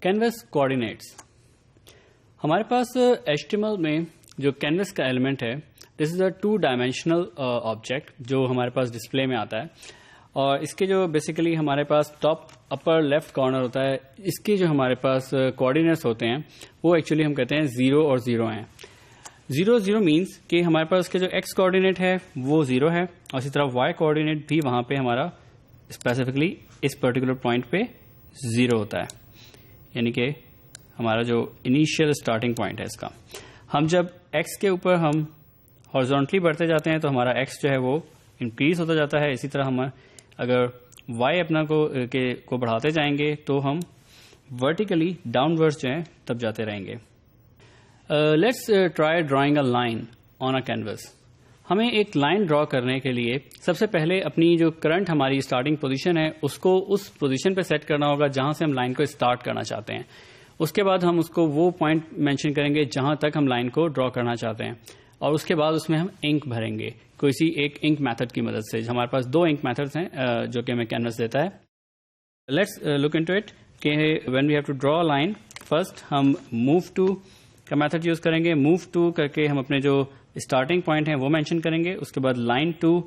Canvas coordinates. हमारे पास HTML में जो कैनवस का एलिमेंट है, this is a 2 dimensional object जो हमारे पास डिस्प्ले में आता है। और इसके जो बेसिकली हमारे पास टॉप अपर लेफ्ट कॉर्नर होता है, इसके जो हमारे पास कोऑर्डिनेट्स होते हैं वो एक्चुअली हम कहते हैं 0 और 0 हैं। 0 0 मीन्स कि हमारे पास के जो x कोऑर्डिनेट है वो 0 है और इसी तरह y कोऑर्डिनेट भी वहां पे हमारा स्पेसिफिकली इस पर्टिकुलर पॉइंट पे 0 होता है, यानी कि हमारा जो इनिशियल स्टार्टिंग पॉइंट है इसका। हम जब x के ऊपर हम हॉरिजॉन्टली बढ़ते जाते हैं तो हमारा x जो है वो इंक्रीज होता जाता है। इसी तरह हम अगर y अपना को बढ़ाते जाएंगे तो हम वर्टिकली डाउनवर्ड्स जो है तब जाते रहेंगे। Let's try drawing a line on a canvas. हमें एक लाइन ड्रॉ करने के लिए सबसे पहले अपनी जो करंट हमारी स्टार्टिंग पोजीशन है उसको उस पोजीशन पे सेट करना होगा जहां से हम लाइन को स्टार्ट करना चाहते हैं। उसके बाद हम उसको वो पॉइंट मेंशन करेंगे जहां तक हम लाइन को ड्रॉ करना चाहते हैं और उसके बाद उसमें हम इंक भरेंगे कोई सी एक इंक मेथड की मदद से। हमारे पास 2 इंक मेथड्स हैं जो कि हमें कैनवस देता है। लेट्स लुक इनटू इट कि when we have to draw a line, first हम मूव टू का मेथड यूज करेंगे। मूव टू करके हम अपने जो स्टार्टिंग पॉइंट है वो मेंशन करेंगे। उसके बाद लाइन टू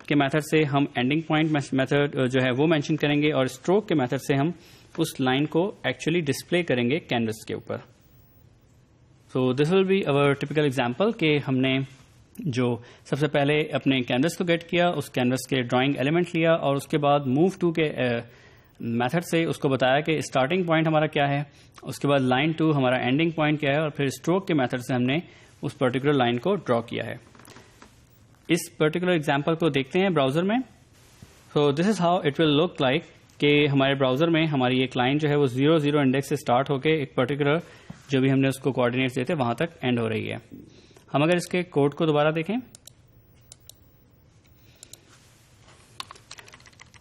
के मेथड से हम एंडिंग पॉइंट मेथड जो है वो मेंशन करेंगे और स्ट्रोक के मेथड से हम उस लाइन को एक्चुअली डिस्प्ले करेंगे कैनवस के ऊपर। So this will be our typical example कि हमने जो सबसे पहले अपने कैनवस को गेट किया, उस कैनवस के ड्राइंग एलिमेंट लिया और उसके बाद मूव टू के मेथड से उसको बताया कि स्टार्टिंग पॉइंट हमारा क्या है, उसके बाद लाइन टू हमारा एंडिंग पॉइंट क्या है और फिर स्ट्रोक के मेथड से हमने उस पर्टिकुलर लाइन को ड्रॉ किया है। इस पर्टिकुलर एग्जांपल को देखते हैं ब्राउजर में। So this is how it will look like कि हमारे ब्राउजर में हमारी एक लाइन जो है वो 0 0 इंडेक्स से स्टार्ट होकर एक पर्टिकुलर जो भी हमने उसको कोऑर्डिनेट्स देते वहां तक एंड हो रही है। हम अगर इसके कोड को दोबारा देखें,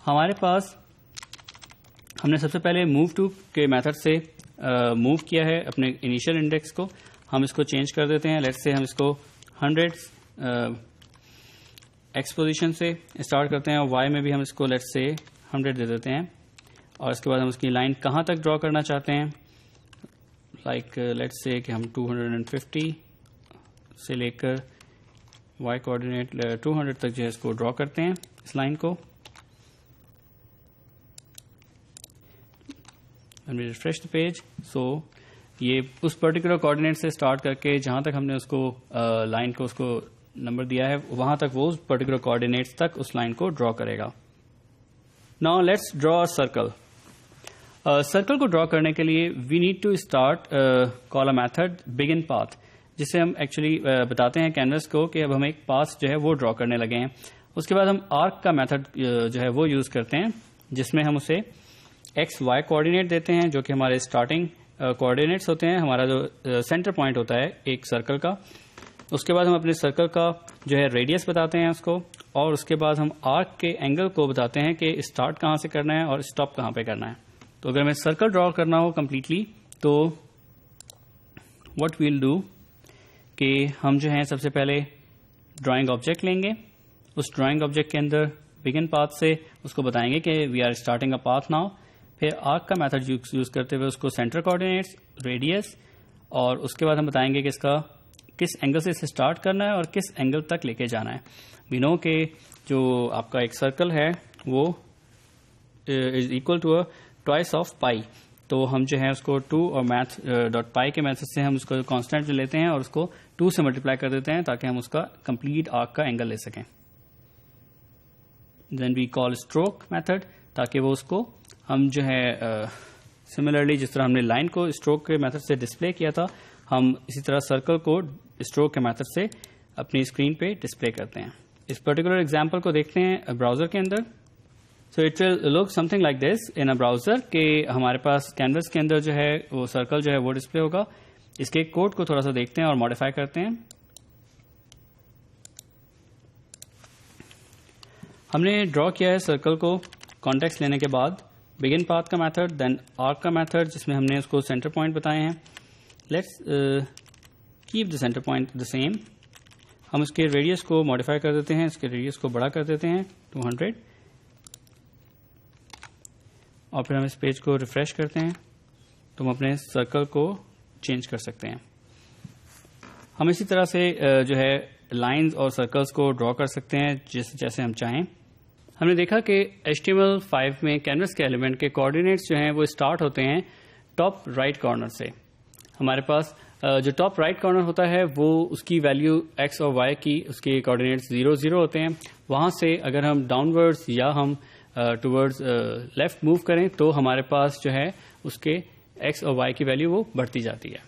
हमारे पास हमने सबसे पहले मूव टू के मेथड से मूव किया है अपने इनिशियल इंडेक्स को। हम इसको चेंज कर देते हैं। लेट्स से हम इसको 100 एक्स पोजीशन से स्टार्ट करते हैं और वाई में भी हम इसको लेट्स से 100 दे देते हैं और इसके बाद हम उसकी लाइन कहाँ तक ड्रॉ करना चाहते हैं, लाइक लेट्स से कि हम 250 से लेकर वाई कोऑर्डिनेट 200 तक जो है इसको ड्रॉ करते हैं इस लाइन को। When we refresh the page, so ये उस पर्टिकुलर कोऑर्डिनेट से स्टार्ट करके जहां तक हमने उसको लाइन को उसको नंबर दिया है वहां तक वो उस पर्टिकुलर कोऑर्डिनेट्स तक उस लाइन को ड्रॉ करेगा। Now let's draw a circle. Circle को ड्रॉ करने के लिए we need to start call a method begin path, जिससे हम एक्चुअली बताते हैं कैनवस को कि अब हम एक पाथ जो है वो ड्रॉ करने लगे हैं। उसके बाद हम आर्क का मेथड जो है वो यूज करते हैं जिसमें हम उसे एक्स वाई कोऑर्डिनेट देते हैं जो कि हमारे स्टार्टिंग कोऑर्डिनेट्स होते हैं, हमारा जो सेंटर पॉइंट होता है एक सर्कल का। उसके बाद हम अपने सर्कल का जो है रेडियस बताते हैं उसको और उसके बाद हम आर्क के एंगल को बताते हैं कि स्टार्ट कहाँ से करना है और स्टॉप कहाँ पे करना है। तो अगर हमें सर्कल ड्रॉ करना हो कम्प्लीटली तो व्हाट वील डू कि हम जो है सबसे पहले ड्राइंग ऑब्जेक्ट लेंगे। उस ड्राइंग ऑब्जेक्ट के अंदर बिगिन पाथ से उसको बताएंगे कि we are starting a path now. फिर आर्क का मेथड यूज करते हुए उसको सेंटर कोऑर्डिनेट्स, रेडियस और उसके बाद हम बताएंगे कि इसका किस एंगल से इसे स्टार्ट करना है और किस एंगल तक लेके जाना है। वी नो के जो आपका एक सर्कल है वो is equal to a twice of pi, तो हम जो है उसको 2 और मैथ डॉट पाई के मेथड से हम उसको कांस्टेंट लेते हैं और उसको 2 से मल्टीप्लाई कर देते हैं ताकि हम उसका कंप्लीट आर्क का एंगल ले सकें। Then we call stroke method ताकि वो उसको हम जो है सिमिलरली जिस तरह हमने लाइन को स्ट्रोक के मेथड से डिस्प्ले किया था, हम इसी तरह सर्कल को स्ट्रोक के मेथड से अपनी स्क्रीन पे डिस्प्ले करते हैं। इस पर्टिकुलर एग्जांपल को देखते हैं ब्राउजर के अंदर। So it will look something like this in a browser कि हमारे पास कैनवस के अंदर जो है वो सर्कल जो है वो डिस्प्ले होगा। इसके कोड को थोड़ा सा देखते हैं और मॉडिफाई करते हैं। हमने ड्रॉ किया है सर्कल को कॉन्टेक्स्ट लेने के बाद बिगिन पाथ का मेथड, देन आर्क का मेथड जिसमें हमने उसको सेंटर पॉइंट बताए हैं। Let's keep the centre point the same. हम इसके रेडियस को मॉडिफाई कर देते हैं, इसके रेडियस को बड़ा कर देते हैं 200 और फिर हम इस पेज को रिफ्रेश करते हैं तो हम अपने सर्कल को चेंज कर सकते हैं। हम इसी तरह से जो है लाइंस और सर्कल्स को ड्रॉ कर सकते हैं जैसे हम चाहें। हमने देखा कि HTML5 में कैनवस के एलिमेंट के कोऑर्डिनेट्स जो हैं वो स्टार्ट होते हैं टॉप राइट कॉर्नर से। हमारे पास जो टॉप राइट कॉर्नर होता है वो उसकी वैल्यू x और y की उसके कोऑर्डिनेट्स 0, 0 होते हैं। वहाँ से अगर हम डाउनवर्ड्स या हम टुवर्ड्स लेफ्ट मूव करें तो हमारे पास जो है उसके x और y की वैल्यू वो बढ़ती जाती है।